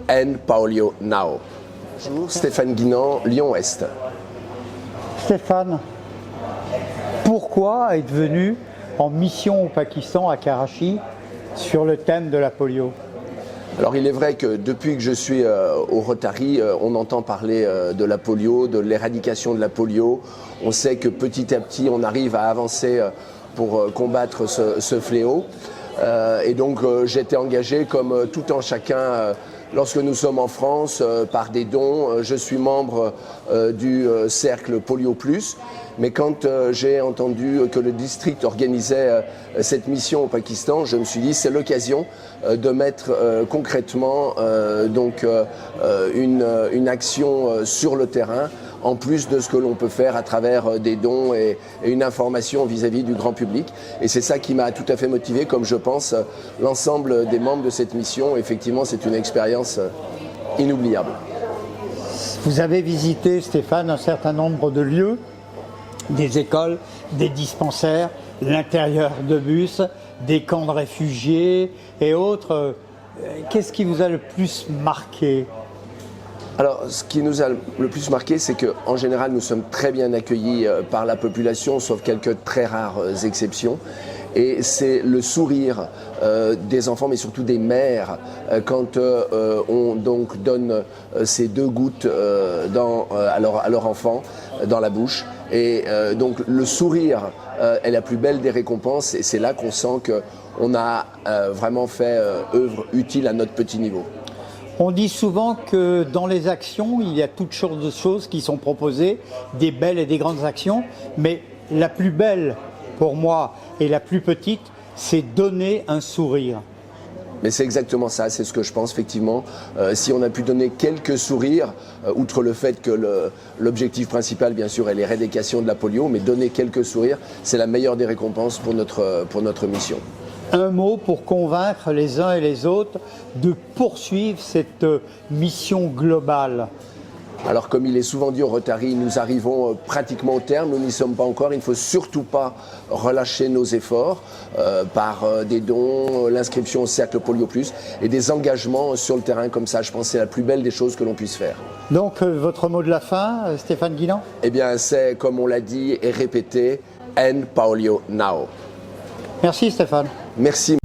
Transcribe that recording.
End polio now. Bonjour, Stéphane Guinan, Lyon-Ouest. Stéphane, pourquoi être venu en mission au Pakistan, à Karachi, sur le thème de la polio? Alors il est vrai que depuis que je suis au Rotary, on entend parler de la polio, de l'éradication de la polio. On sait que petit à petit on arrive à avancer pour combattre ce fléau. Et donc j'étais engagé comme tout un chacun lorsque nous sommes en France par des dons. Je suis membre du cercle Polio Plus. Mais quand j'ai entendu que le district organisait cette mission au Pakistan, je me suis dit c'est l'occasion de mettre concrètement une action sur le terrain, en plus de ce que l'on peut faire à travers des dons et une information vis-à-vis du grand public. Et c'est ça qui m'a tout à fait motivé, comme je pense l'ensemble des membres de cette mission. Effectivement, c'est une expérience inoubliable. Vous avez visité, Stéphane, un certain nombre de lieux, des écoles, des dispensaires, l'intérieur de bus, des camps de réfugiés et autres. Qu'est-ce qui vous a le plus marqué ? Alors, ce qui nous a le plus marqué, c'est qu'en général, nous sommes très bien accueillis par la population, sauf quelques très rares exceptions. Et c'est le sourire des enfants, mais surtout des mères, quand on donc donne ces 2 gouttes à leur enfant dans la bouche. Et donc le sourire est la plus belle des récompenses, et c'est là qu'on sent qu'on a vraiment fait œuvre utile à notre petit niveau. On dit souvent que dans les actions, il y a toutes sortes de choses qui sont proposées, des belles et des grandes actions, mais la plus belle pour moi et la plus petite, c'est donner un sourire. Mais c'est exactement ça, c'est ce que je pense effectivement. Si on a pu donner quelques sourires, outre le fait que l'objectif principal bien sûr est l'éradication de la polio, mais donner quelques sourires, c'est la meilleure des récompenses pour notre mission. Un mot pour convaincre les uns et les autres de poursuivre cette mission globale. Alors comme il est souvent dit au Rotary, nous arrivons pratiquement au terme, nous n'y sommes pas encore, il ne faut surtout pas relâcher nos efforts par des dons, l'inscription au cercle Polio Plus et des engagements sur le terrain comme ça. Je pense que c'est la plus belle des choses que l'on puisse faire. Donc votre mot de la fin, Stéphane Guinan ? Eh bien c'est, comme on l'a dit et répété, End polio now. Merci Stéphane. Merci.